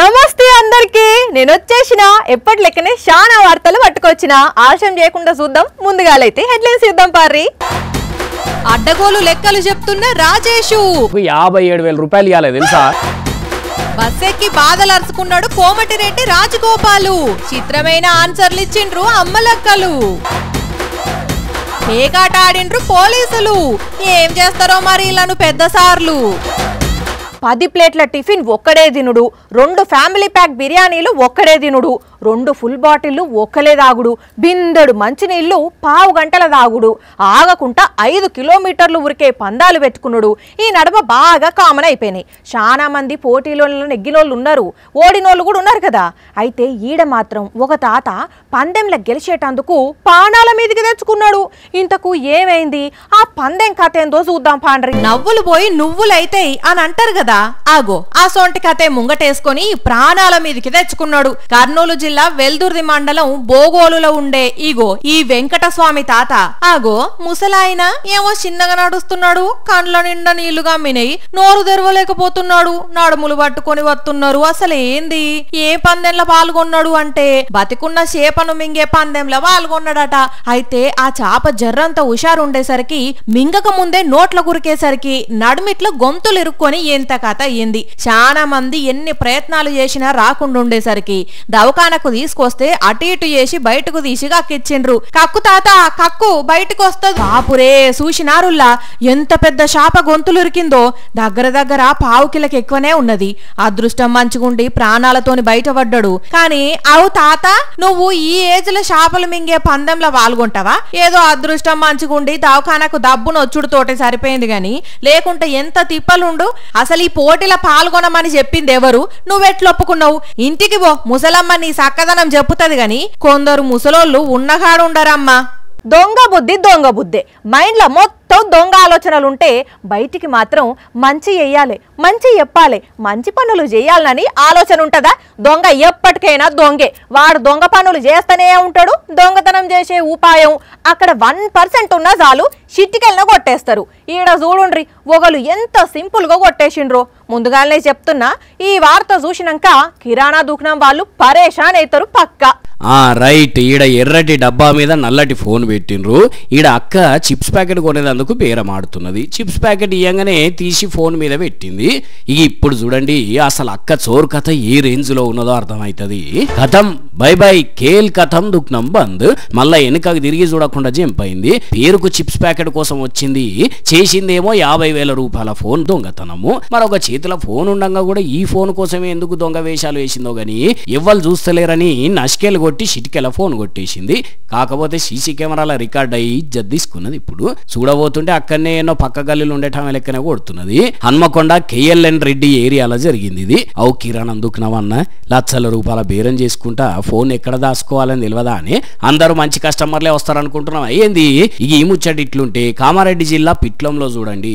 నమస్తే అందరికి నేను వచ్చేసిన ఎప్పటి లెక్కనే శానా వార్తలు పట్టుకొచ్చిన ఆలస్యం చేయకుండా చూద్దాం ముందుగాలైతే హెడ్లైన్స్ చూద్దాం పార్రి అడ్డగోలు లెక్కలు చెప్తున్న రాజేషు 57,000 రూపాయలు ఇవ్వాలి తెలుసా బస్ ఎక్కి బాధలు అరుచుకున్నాడు కోమటిరెడ్డి రాజగోపాలు చిత్రమైన ఆన్సర్లు ఇచ్చిండ్రు అమ్మలక్కలు పేకాట ఆడిండ్రు పోలీసులు ఏం చేస్తారో మరి ఇలాను పెద్ద సార్లు 10 ప్లేట్ల టిఫిన్ ఒక్కడే తినుడు 2 ఫ్యామిలీ ప్యాక్ బిర్యానీలు ఒక్కడే తినుడు 2 ఫుల్ బాటిళ్లు ఒక్కలే దాగుడు బిందెడు మంచినీళ్లు పావు గంటల దాగుడు ఆగకుండా 5 కిలోమీటర్లు ఉరికే పందాలు పెట్టుకున్నాడు ఈ నడమ బాగా కామన్ అయిపోయినాయి చాలా మంది పోటీలలో నెగ్గినోళ్ళు ఉన్నారు ఓడినోళ్ళు కూడా ఉన్నారు కదా అయితే ఈడ మాత్రం ఒక తాత పందెంలో గెలిచేటందుకు పానాల మీదకి తెచ్చుకున్నాడు ఇంతకు ఏమైంది ఆ పందెం కథ ఏందో చూద్దాం పాండ్రి నవ్వులు పోయి నువ్వులైతాయి అని అంటారు కదా ఆగో ఆ సొంటి కథే ముంగటేసుకొని ప్రాణాల మీదకి తెచ్చుకున్నాడు కర్నూలు జిల్లా వెల్దుర్తి మండలం బోగోలులో ఉండే ఇగో ఈ వెంకటస్వామి తాత ఆగో ముసలాయన ఏమో చిన్నగా నడుస్తున్నాడు కండ్ల నిండా నీళ్లు గమ్మినాయి నోరు తెరవలేకపోతున్నాడు నడుములు పట్టుకొని వస్తున్నారు అసలు ఏంది ఏ పందెంలో పాల్గొన్నాడు అంటే బతికున్న చేపను మింగే పందెంలో పాల్గొన్నాడట అయితే ఆ చాప జర్రంత హుషారుండేసరికి మింగక ముందే నోట్ల గురికేసరికి నడుమిట్ల గొంతులు ఇరుక్కొని ఎంత కథ అయ్యింది చాలా మంది ఎన్ని ప్రయత్నాలు చేసినా రాకుండా ఉండేసరికి దవాఖానకు తీసుకొస్తే అటు ఇటు చేసి బయటకు తీసి కక్కిచ్చిండ్రు కక్కు తాత కక్కు బయటకు వస్తుంది పాపురే చూసినారుల్లా ఎంత పెద్ద శాప గొంతులు ఇరికిందో దగ్గర పావు కిలోకి ఎక్కువనే ఉన్నది అదృష్టం మంచిగుండి ప్రాణాలతోని బయటపడ్డాడు కానీ అవు తాత నువ్వు ఈ ఏజ్ లో శాపలు మింగే పందెంలో పాల్గొంటావా ఏదో అదృష్టం మంచిగుండి దవాఖానకు దబ్బును వచ్చుడుతోటే సరిపోయింది గాని లేకుంటే ఎంత తిప్పలుండు అసలు ఈ పోటీల పాల్గొనమని చెప్పింది ఎవరు నువ్వెట్లొప్పుకున్నావు ఇంటికి పో ముసలమ్మ నీ సక్కదనం చెప్పుతది గాని కొందరు ముసలోళ్ళు ఉన్నగాడు ఉండరమ్మా దొంగ బుద్ధి మైండ్లో మొత్తం దొంగ ఆలోచనలుంటే బయటికి మాత్రం మంచి చెయ్యాలి మంచి చెప్పాలి మంచి పనులు చేయాలని ఆలోచన ఉంటుందా దొంగ ఎప్పటికైనా దొంగే వాడు దొంగ పనులు చేస్తూనే ఉంటాడు దొంగతనం చేసే ఉపాయం అక్కడ 1% ఉన్నా చాలు చిట్టికెళ్ళిన కొట్టేస్తారు ఈడ చూడుండ్రి ఒకరు ఎంత సింపుల్ గా కొట్టేసిండ్రో ముందుగానే చెప్తున్నా ఈ వార్త చూసినాక కిరాణా దుకాణం వాళ్ళు పరేషాన్ అవుతారు పక్కా రైట్ ఈడ ఎర్రటి డబ్బా మీద నల్లటి ఫోన్ పెట్టిండ్రు ఈడ అక్క చిప్స్ ప్యాకెట్ కొనేదందుకు బేరమాడుతున్నది చిప్స్ ప్యాకెట్ ఇయ్యంగానే తీసి ఫోన్ మీద పెట్టింది ఇప్పుడు చూడండి అసలు అక్క చోరు కథ ఏ రేంజ్ లో ఉన్నదో అర్థమవుతుంది కథం బై కేల్ కథం దుఃఖం బంద్ మళ్ళా వెనుకకు తిరిగి చూడకుండా జంప్ అయింది పేరుకు చిప్స్ ప్యాకెట్ కోసం వచ్చింది చేసిందేమో 50,000 రూపాయల ఫోన్ దొంగతనము మరొక చేతిలో ఫోన్ ఉండగా కూడా ఈ ఫోన్ కోసమే ఎందుకు దొంగ వేషాలు వేసిందో గాని ఎవ్వరు చూస్తలేరని నష్కెలు కొట్టి చిటికెల ఫోన్ కొట్టేసింది కాకపోతే సీసీ కెమెరాల రికార్డ్ అయ్యి జద్దిసుకున్నది ఇప్పుడు చూడబోతుంటే అక్కడనే ఎన్నో పక్క గల్లీలు ఉండేటం లెక్కనే కొడుతున్నది హన్మకొండ KLN రెడ్డి ఏరియాలో జరిగింది ఇది అవు కిరాణం దుఃఖనమన్న లక్షల రూపాయల బేరం చేసుకుంటా ఫోన్ ఎక్కడ దాచుకోవాలని తెలియదా అని అందరూ మంచి కస్టమర్లే వస్తారనుకుంటున్నాం ఏంది ఈ ముచ్చటి ఇట్లుంటే కామారెడ్డి జిల్లా పిట్లంలో చూడండి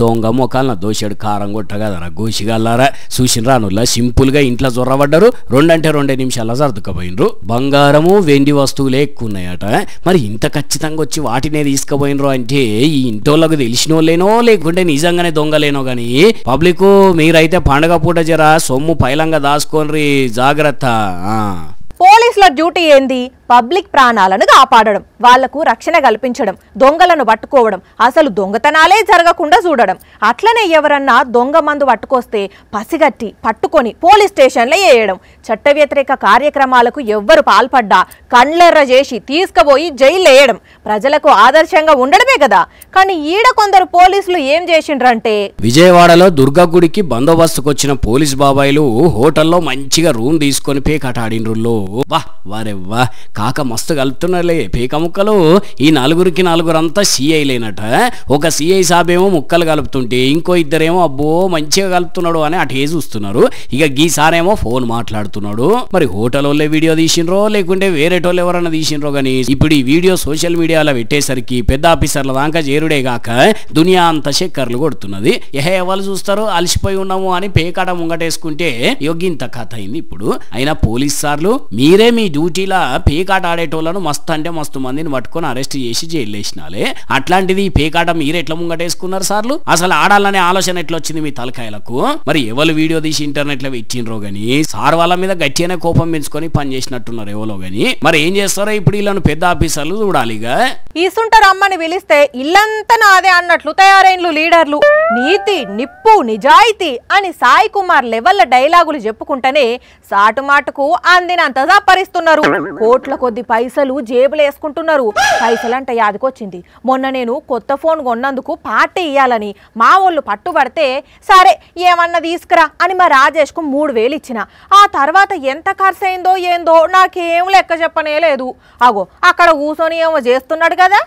దొంగ మొక్కలన దోషడు కారం కొట్టగదరా గోషిగల్లారా చూసిన రానుల్లా సింపుల్ గా ఇంట్లో జొర్రబడ్డారు 2 నిమిషాల సర్దుకపోయినరు బంగారము వెండి వస్తువులే ఎక్కువ ఉన్నాయట మరి ఇంత ఖచ్చితంగా వచ్చి వాటినే తీసుకుపోయినరు అంటే ఈ ఇంటోళ్ళకు తెలిసిన వాళ్ళేనో లేకుంటే నిజంగానే దొంగలేనో గాని పబ్లిక్ మీరైతే పండగ పూట జరా సొమ్ము పైలంగా దాచుకోండి జాగ్రత్త పోలీసుల డ్యూటీ ఏంది పబ్లిక్ ప్రాణాలను కాపాడడం వాళ్లకు రక్షణ కల్పించడం దొంగలను పట్టుకోవడం అసలు దొంగతనాలే జరగకుండా చూడడం అట్లనే ఎవరన్నా దొంగ మందు పట్టుకొస్తే పసిగట్టి పట్టుకొని పోలీస్ స్టేషన్లో వేయడం చట్ట వ్యతిరేక కార్యక్రమాలకు ఎవ్వరు పాల్పడ్డా కండ్లెర్ర చేసి తీసుకుపోయి జైలు వేయడం ప్రజలకు ఆదర్శంగా ఉండడమే కదా కానీ ఈడ కొందరు పోలీసులు ఏం చేసిండ్రంటే విజయవాడలో దుర్గా గుడికి బందోబస్తుకు వచ్చిన పోలీస్ బాబాయిలు హోటల్లో మంచిగా రూమ్ తీసుకొని పేకాట ఆడిండ్రుల్లో వారెవ్వా కాక మస్తు కలుపుతున్నారులే పేక ముక్కలు ఈ 4 అంతా సిఐ లేనట ఒక సిఐ సాబేమో ముక్కలు కలుపుతుంటే ఇంకో ఇద్దరేమో అబ్బో మంచిగా కలుపుతున్నాడు అని అటే చూస్తున్నారు ఇక గీసారేమో ఫోన్ మాట్లాడుతున్నాడు మరి హోటల్ వాళ్ళే వీడియో తీసిండ్రో లేకుంటే వేరేటోళ్ళు ఎవరన్నా తీసిండ్రో గానీ ఇప్పుడు ఈ వీడియో సోషల్ మీడియాలో పెట్టేసరికి పెద్ద ఆఫీసర్ల దాకా చేరుడే గాక దునియా అంతా చక్కర్లు కొడుతున్నది ఎవరు చూస్తారు అలసిపోయి ఉన్నాము అని పేకాట ముంగటేసుకుంటే యోగింత కథ అయింది ఇప్పుడు అయినా పోలీస్ సార్లు మీరే మీ డ్యూటీలా పేకాట ఆడేటోళ్ళను మస్తు అంటే మస్తు మందిని పట్టుకొని అరెస్ట్ చేసి జైలు వేసినాలే. అట్లాంటిది ఈ పేకాట మీరు ఎట్లా ముంగటేసుకున్నారు సార్లు? అసలు ఆడాలనే ఆలోచన ఎట్లా వచ్చింది మీ తలకాయలకు? మరి ఎవరు వీడియో తీసి ఇంటర్నెట్ లో పెట్టినరో గానీ సార్ వాళ్ళ మీద గట్టిగానే కోపం పెంచుకొని పని చేసినట్టున్నారు ఎవరో గానీ. మరి ఏం చేస్తారో ఇప్పుడు వీళ్ళను పెద్ద ఆఫీసర్లు చూడాలిగా. ఈసుంటారు అమ్మని పిలిస్తే ఇల్లంతా నాదే అన్నట్లు తయారైన లీడర్లు. నీతి నిప్పు నిజాయితీ అని సాయి కుమార్ లెవెల్ల డైలాగులు చెప్పుకుంటేనే సాటుమాటుకు అందినంత సంపరిస్తున్నారు. కోట్ల కొద్ది పైసలు జేబులు వేసుకుంటున్నారు. పైసలంటే యాదికొచ్చింది, మొన్న నేను కొత్త ఫోన్ కొన్నందుకు పార్టీ ఇయ్యాలని మా వాళ్ళు పట్టుబడితే సరే ఏమన్నా తీసుకురా అని మా రాజేష్కు 3000 ఇచ్చిన. ఆ తర్వాత ఎంత ఖర్చు అయిందో ఏందో నాకేం లెక్క చెప్పనే లేదు. అగో అక్కడ కూర్చొని ఏమో చేస్తున్నాడు కదా,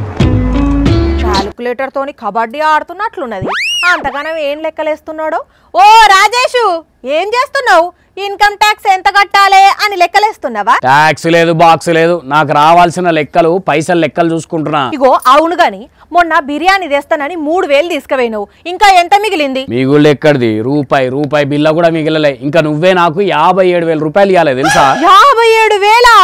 క్యాలిక్యులేటర్ తోని కబడ్డీ ఆడుతున్నట్లున్నది. అంతగానం ఏం లెక్కలేస్తున్నాడో. ఓ రాజేషు ఏం చేస్తున్నావు? ఇన్కమ్ ట్యాక్స్ ఎంత కట్టాలి అని లెక్కలేస్తున్నావా? ట్యాక్స్ లేదు బాక్స్ లేదు, నాకు రావాల్సిన లెక్కలు పైసలు లెక్కలు చూసుకుంటున్నా. ఇగో అవును గాని మొన్న బిర్యానీ తెస్తానని 3000 తీసుకుపోయినావు, ఇంకా ఎంత మిగిలింది? మిగుళ్ళు ఎక్కడిది? రూపాయి బిల్ల కూడా మిగిలలే. ఇంకా నువ్వే నాకు 57,000 రూపాయలు ఇవ్వాలి తెలుసా? 57,000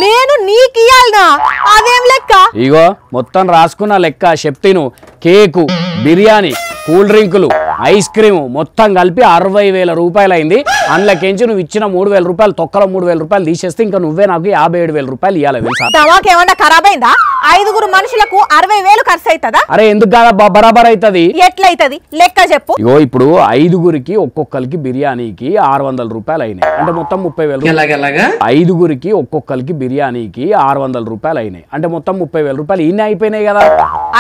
నేను నీకు ఇయ్యాలనా? అదేం లెక్క? ఇగో మొత్తం రాసుకున్న లెక్క చెప్తాను. కేకు, బిర్యానీ, కూల్ డ్రింకులు, ఐస్ క్రీమ్ మొత్తం కలిపి 60,000 రూపాయలు అయింది. అందులోకించి నువ్వు ఇచ్చిన 3,000 రూపాయలు తొక్కలో 3,000 రూపాయలు తీసేస్తే ఇంకా నువ్వే నాకు 57,000 రూపాయలు ఇవ్వాలి తెలుసా? ఏమన్నా ఖరాబ్ అయిందా? 5 మనుషులకు 60,000 ఖర్చు అవుతుందా? అరే ఎందుకు కాదా, బరాబర్ అవుతుంది. ఎట్లయితది లెక్క చెప్పు. ఇగో ఇప్పుడు 5గురికి ఒక్కొక్కరికి బిర్యానీకి 600 రూపాయలు అయినాయి, అంటే మొత్తం 30,000. 5గురికి ఒక్కొక్కరికి బిర్యానీకి 600 రూపాయలు అయినాయి, అంటే మొత్తం 30,000 రూపాయలు ఇన్ని అయిపోయినాయి కదా.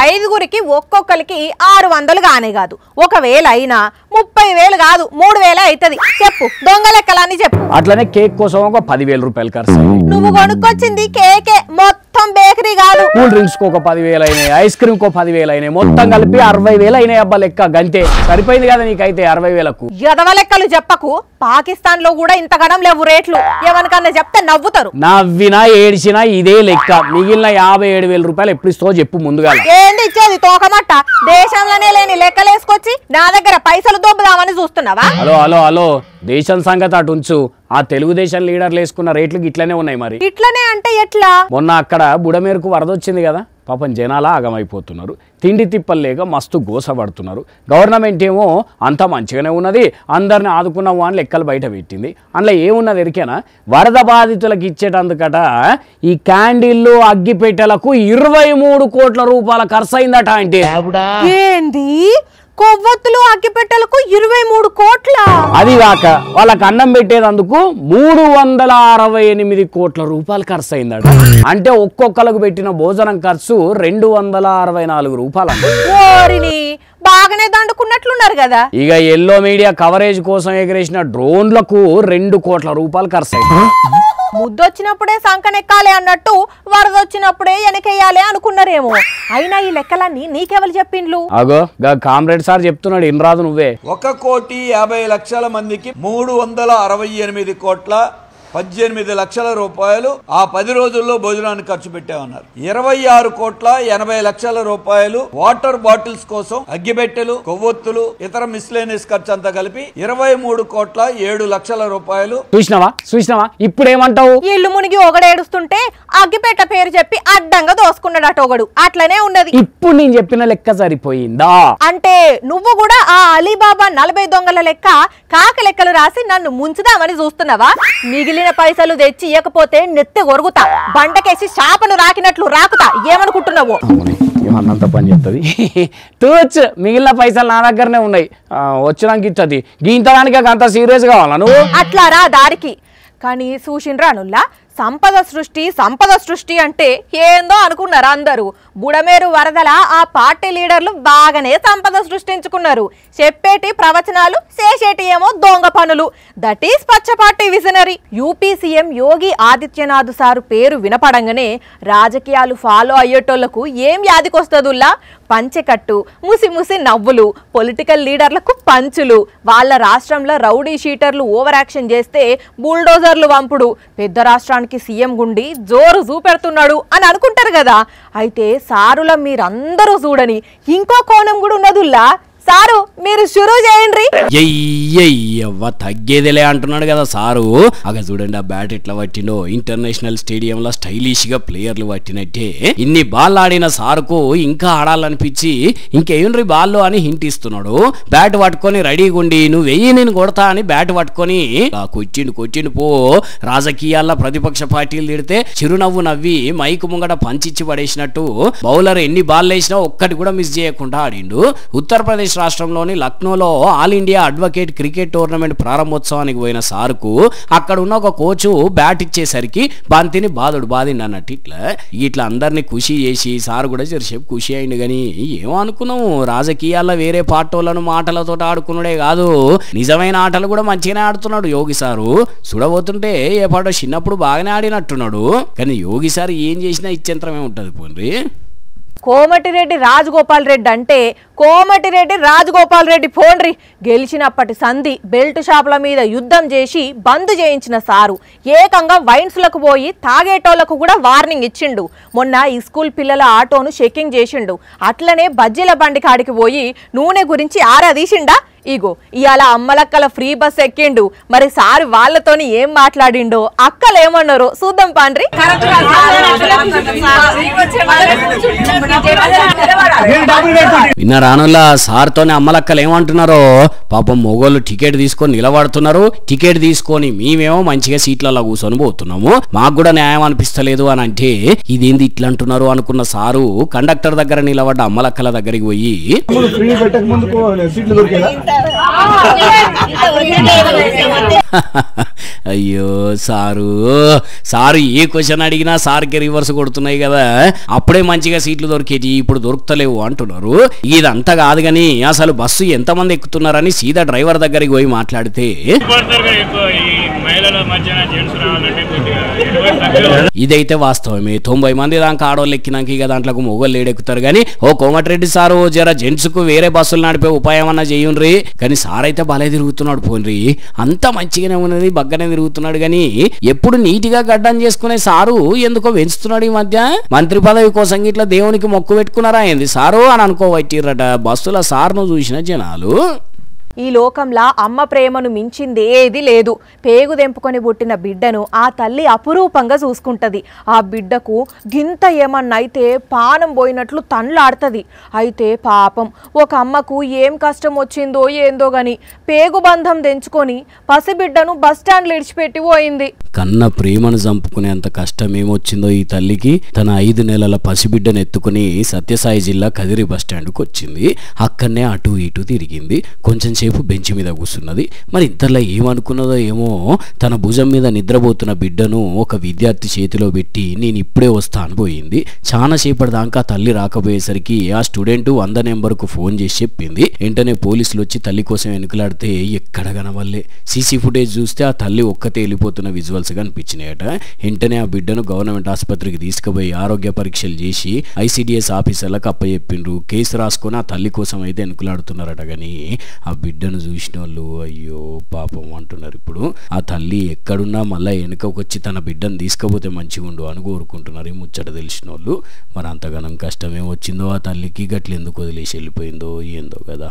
5గురికి ఒక్కొక్కరికి 600 కానే కాదు, ఒకవేళ అయినా 30,000 కాదు 3,000 అవుతుంది. చెప్పు దొంగ లెక్కలన్నీ చెప్పు. అట్లనే కేక్ కోసం ఒక 10,000 రూపాయలు ఖర్చు అయ్యాయి. నువ్వు కొనుక్కొచ్చింది కేకే, మొత్తం బేకరీ కాదు. కూల్ డ్రింక్స్ కు ఒక 10,000 అయినాయి, ఐస్ క్రీమ్ కు 10,000 అయినాయి, మొత్తం కలిపి 60,000 అయినాయి. అబ్బా లెక్క గంతే సరిపోయింది కదా నీకైతే 60,000కు. యదవ లెక్కలు చెప్పకు. పాకిస్తాన్ లో కూడా ఇంత గణం లేవు రేట్లు. ఎవరికన్నా చెప్తే నవ్వుతారు. నవ్వినా ఏడిచినా ఇదే లెక్క. మిగిలిన 57,000 రూపాయలు ఎప్పుడు ఇస్తో చెప్పు ముందుగా. ఏంది ఇచ్చేది తోకమట్ట? దేశంలోనే లేని లెక్కలేసుకొచ్చి నా దగ్గర పైసలు దొబ్బుదామని చూస్తున్నావా? హలో దేశం సంగతి అటు ఉంచు. ఆ తెలుగుదేశం లీడర్లు వేసుకున్న రేట్లు ఇట్లనే ఉన్నాయి. మరి ఇట్లనే అంటే ఎట్లా? మొన్న అక్కడ బుడమేరుకు వరద వచ్చింది కదా, పాపం జనాల ఆగమైపోతున్నారు. తిండి తిప్పలు లేక మస్తు గోసపడుతున్నారు. గవర్నమెంట్ ఏమో అంతా మంచిగానే ఉన్నది, అందరిని ఆదుకున్నాము అని లెక్కలు బయట పెట్టింది. అందులో ఏమున్నది ఎరికేనా? వరద బాధితులకు ఇచ్చేటందుకట ఈ క్యాండిల్లు అగ్గిపెట్టెలకు 23 కోట్ల రూపాయల ఖర్చు అయిందట. అంటే ఏంది? కొవ్వొత్తులు అగ్గిపెట్టెలకు 23 కోట్ల? అది కాక వాళ్ళకి అన్నం పెట్టేదందుకు 368 కోట్ల రూపాయలు ఖర్చు అయిందట. అంటే ఒక్కొక్కరికి పెట్టిన భోజనం ఖర్చు 264 రూపాయలు. ఓరిని బాగానే దండుకున్నట్లున్నారు కదా. ఇక ఎల్లో మీడియా కవరేజ్ కోసం ఎగరేసిన డ్రోన్లకు 2 కోట్ల రూపాయలు ఖర్చు అయింది. ముద్దొచ్చినప్పుడే సంకనెక్కాలి అన్నట్టు వరదొచ్చినప్పుడే వెనకెయ్యాలి అనుకున్నారేమో. అయినా ఈ లెక్కలన్నీ నీకెవరు చెప్పిండ్లు? అగో కామ్రేడ్ సార్ చెప్తున్నాడు, ఇన్రాదు నువ్వే. 1,50,00,000 మందికి 368 కోట్ల 18 లక్షల రూపాయలు ఆ 10 రోజుల్లో భోజనానికి ఖర్చు పెట్టామన్నారు. 26 కోట్ల 80 లక్షల రూపాయలు వాటర్ బాటిల్స్ కోసం, అగ్గిపెట్టెలు, కొవ్వొత్తులు, ఇతర మిస్లేనియస్ ఖర్చు అంతా కలిపి 23 కోట్ల 7 లక్షల రూపాయలు. చూసినావా ఇప్పుడు ఏమంటావు? ఇల్లు మునిగి ఒకడేడుస్తుంటే అగ్గిపెట్ట పేరు చెప్పి అడ్డంగా దోసుకున్నాడట ఒకడు. అట్లనే ఉన్నది. ఇప్పుడు నేను చెప్పిన లెక్క సరిపోయిందా? అంటే నువ్వు కూడా ఆ అలీబాబా 40 దొంగల లెక్క కాక లెక్కలు రాసి నన్ను ముంచుదామని చూస్తున్నావా? మిగిలిన పైసలు తెచ్చి ఇవ్వకపోతే నెత్తి కొరుగుతా, బండకేసి శాపను రాకినట్లు రాకుతా. ఏమనుకుంటున్నావు? ఏమన్నంత పని చెప్తుంది. తూచ్ మిగిలిన పైసలు నా దగ్గరనే ఉన్నాయి, వచ్చినాక ఇస్తుంది. గీంతడానికి అంత సీరియస్ కావాలా నువ్వు? అట్లా రా దారికి. కానీ చూసిండ్రానుల్లా సంపద సృష్టి అంటే ఏందో అనుకున్నారు అందరూ. బుడమేరు వరదల ఆ పార్టీ లీడర్లు బాగానే సంపద సృష్టించుకున్నారు. చెప్పేటి ప్రవచనాలు, చేసేటి ఏమో దొంగ పనులు. దట్ ఈస్ పచ్చ party visionary. UP CM Yogi Adityanath sir పేరు వినపడంగానే రాజకీయాలు ఫాలో అయ్యేటోళ్లకు ఏం యాదికొస్తదుల్లా? పంచెకట్టు, ముసి నవ్వులు, పొలిటికల్ లీడర్లకు పంచులు, వాళ్ళ రాష్ట్రంలో రౌడీ షీటర్లు ఓవర్ యాక్షన్ చేస్తే బుల్డోజర్లు వంపుడు, పెద్ద రాష్ట్రానికి సీఎం గుండి జోరు చూపెడుతున్నాడు అని అనుకుంటారు కదా. అయితే సారుల మీరందరూ చూడని ఇంకో కోణం కూడా ఉన్నదుల్లా. సారు మీరు షురూ చేయండి. ఎవ్వ తగ్గేదిలే అంటున్నాడు కదా సారు. అగ చూడండి ఆ బ్యాట్ ఎట్లా పట్టిండో, ఇంటర్నేషనల్ స్టేడియం లో స్టైలిష్ గా ప్లేయర్లు పట్టినట్టే. ఇన్ని బాల్ ఆడిన సారుకు ఇంకా ఆడాలనిపించి ఇంకేండ్రి బాల్లో అని హింట్ ఇస్తున్నాడు. బ్యాట్ పట్టుకొని రెడీగా ఉండి నువ్వు వెయ్యి నేను కొడతా అని బ్యాట్ పట్టుకొని కొట్టిండు పో. రాజకీయాల్లో ప్రతిపక్ష పార్టీలు తిడితే చిరునవ్వు నవ్వి మైకు ముంగట పంచిచ్చి పడేసినట్టు బౌలర్ ఎన్ని బాల్ వేసినా ఒక్కటి కూడా మిస్ చేయకుండా ఆడిండు. ఉత్తరప్రదేశ్ రాష్ట్రంలోని లక్నోలో all India advocate cricket tournament ప్రారంభోత్సవానికి పోయిన సార్కు అక్కడ ఉన్న ఒక కోచు బ్యాట్ ఇచ్చేసరికి బంతిని బాదిండి అన్నట్టు ఇట్లా అందరినీ ఖుషి చేసి సార్ కూడా జరసేపు ఖుషి అయింది. కానీ ఏమో అనుకున్నాము, రాజకీయాల్లో వేరే పార్టీలను మాటలతో ఆడుకున్నాడే కాదు, నిజమైన ఆటలు కూడా మంచిగానే ఆడుతున్నాడు యోగి సారు. చూడబోతుంటే ఏ పాటో చిన్నప్పుడు బాగానే ఆడినట్టున్నాడు. కానీ యోగి సార్ ఏం చేసినా ఇచ్చేంతరమే ఉంటుంది పోండి. కోమటిరెడ్డి రాజగోపాల్ రెడ్డి అంటే కోమటిరెడ్డి రాజగోపాల్ రెడ్డి పోండ్రి. గెలిచినప్పటి సంధి బెల్ట్ షాపుల మీద యుద్ధం చేసి బంద్ చేయించిన సారు ఏకంగా వైన్స్లకు పోయి తాగేటోళ్లకు కూడా వార్నింగ్ ఇచ్చిండు. మొన్న ఈ స్కూల్ పిల్లల ఆటోను చెకింగ్ చేసిండు. అట్లనే బజ్జీల బండి కాడికి పోయి నూనె గురించి ఆరా తీసిండా. ఇగో ఇవాళ అమ్మలక్కల ఫ్రీ బస్ ఎక్కిండు. మరి సారు వాళ్ళతోని ఏం మాట్లాడిండో అక్కలు ఏమన్నారో చూద్దాం పాండ్రి. విన్న రానుల్లా సార్తోనే అమ్మలక్కలు ఏమంటున్నారో. పాపం మొగోళ్ళు టికెట్ తీసుకొని నిలబడుతున్నారు. టికెట్ తీసుకొని మేమేమో మంచిగా సీట్లలో కూర్చొని పోతున్నాము, మాకు కూడా న్యాయం అనిపిస్తలేదు అని అంటే ఇదేంది ఇట్లా అంటున్నారు అనుకున్న సారు కండక్టర్ దగ్గర నిలబడ్డ అమ్మలక్కల దగ్గరికి పోయి అయ్యో సారు ఏ క్వశ్చన్ అడిగినా సార్కి రివర్స్ కొడుతున్నాయి కదా, అప్పుడే మంచిగా సీట్లు దొరికేది ఇప్పుడు దొరుకుతలేవు అంటున్నారు. ఇదంతా కాదు గాని అసలు బస్సు ఎంతమంది ఎక్కుతున్నారని సీదా డ్రైవర్ దగ్గరికి పోయి మాట్లాడితే ఇదైతే వాస్తవమే. 90 మంది దాకా ఆడోళ్ళు ఎక్కినాక ఇక దాంట్లో మొగోళ్ళు ఏడెక్కుతారు. కానీ ఓ కోమటిరెడ్డి సారు జర జెంట్స్ కు వేరే బస్సులు నడిపే ఉపాయం అన్నా చేయుండ్రి. కానీ సార్ అయితే భలే తిరుగుతున్నాడు పోన్రి, అంత మంచిగానే ఉన్నది, బగ్గనే తిరుగుతున్నాడు. కానీ ఎప్పుడు నీటిగా గడ్డం చేసుకునే సారు ఎందుకో పెంచుతున్నాడు ఈ మధ్య. మంత్రి పదవి కోసం ఇట్లా దేవునికి మొక్కు పెట్టుకున్నారా ఏంది సారు అని అనుకోవచ్చిర్రట బస్సుల సార్ను చూసిన జనాలు. ఈ లోకంలో అమ్మ ప్రేమను మించింది ఏది లేదు. పేగు దెంపుకొని పుట్టిన బిడ్డను ఆ తల్లి అపురూపంగా చూసుకుంటది. ఆ బిడ్డకు గింత ఏమన్నా అయితే పానం పోయినట్లు తన్లాడుతుంది. అయితే పాపం ఒక అమ్మకు ఏం కష్టం వచ్చిందో ఏందో గాని పేగు బంధం తెంచుకొని పసిబిడ్డను బస్టాండ్లో ఇడిచిపెట్టి పోయింది. కన్న ప్రేమను చంపుకునేంత కష్టం ఏమొచ్చిందో ఈ తల్లికి. తన 5 నెలల పసిబిడ్డను ఎత్తుకుని సత్యసాయి జిల్లా కదిరి బస్టాండ్కు వచ్చింది. అక్కడనే అటు ఇటు తిరిగింది. కొంచెం సేపు బెంచ్ మీద కూర్చున్నది. మరి ఇంతలో ఏమనుకున్నదో ఏమో, తన భుజం మీద నిద్రపోతున్న బిడ్డను ఒక విద్యార్థి చేతిలో పెట్టి నేను ఇప్పుడే వస్తా అని పోయింది. చాలా సేపటి దాకా తల్లి రాకపోయేసరికి ఆ స్టూడెంట్ 100 నెంబర్కు ఫోన్ చేసి చెప్పింది. వెంటనే పోలీసులు వచ్చి తల్లి కోసం వెనుకలాడితే ఎక్కడ కనవల్లే. సీసీ ఫుటేజ్ చూస్తే ఆ తల్లి ఒక్కతే వెళ్ళిపోతున్న విజువల్స్ కనిపించినాయట. వెంటనే ఆ బిడ్డను గవర్నమెంట్ ఆసుపత్రికి తీసుకుపోయి ఆరోగ్య పరీక్షలు చేసి ICDS ఆఫీసర్లకు అప్పచెప్పిండ్రు. కేసు రాసుకొని ఆ తల్లి కోసం అయితే వెనుకలాడుతున్నారట. కానీ ఆ బిడ్డను చూసిన వాళ్ళు అయ్యో పాపం అంటున్నారు. ఇప్పుడు ఆ తల్లి ఎక్కడున్నా మళ్ళీ వెనుకకొచ్చి తన బిడ్డను తీసుకపోతే మంచిగా ఉండు అని కోరుకుంటున్నారు ఈ ముచ్చట తెలిసిన వాళ్ళు. మరి అంతగానం కష్టమే వచ్చిందో ఆ తల్లికి, గట్ల ఎందుకు వదిలేసి వెళ్ళిపోయిందో ఏందో కదా.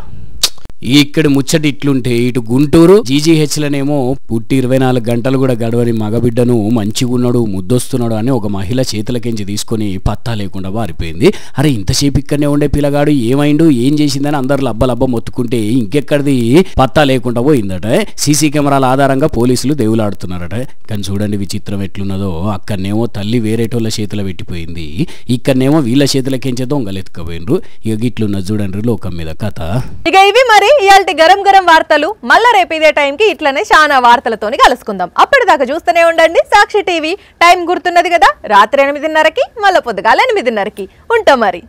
ఇక్కడ ముచ్చట ఇట్లుంటే ఇటు గుంటూరు GGHలనేమో పుట్టి 24 గంటలు కూడా గడవని మగబిడ్డను మంచిగున్నాడు ముద్దొస్తున్నాడు అని ఒక మహిళ చేతులకించి తీసుకొని పత్తా లేకుండా వారిపోయింది. అరే ఇంతసేపు ఇక్కడనే ఉండే పిల్లగాడు ఏమైండు ఏం చేసిందని అందరు లబ్బ మొత్తుకుంటే ఇంకెక్కడిది పత్తా లేకుండా పోయిందట. సీసీ కెమెరాల ఆధారంగా పోలీసులు దేవులాడుతున్నారట. కానీ చూడండి విచిత్రం ఎట్లున్నదో, అక్కడనేమో తల్లి వేరేటోళ్ళ చేతుల పెట్టిపోయింది, ఇక్కడనేమో వీళ్ళ చేతులకించే దొంగలు ఎత్తుకపోయినరు. ఇక గిట్లున్న చూడండి లోకం మీద కథ. ఇక ఇవి మరి ఇయాల్టి గరం వార్తలు. మళ్ళా రేపు ఇదే టైంకి ఇట్లనే చాలా వార్తలతోని కలుసుకుందాం. అప్పటిదాకా చూస్తూనే ఉండండి సాక్షి టీవీ. టైం గుర్తున్నది కదా, రాత్రి 8:30కి మళ్ళీ పొద్దుగాల 8:30కి ఉంటాం మరి.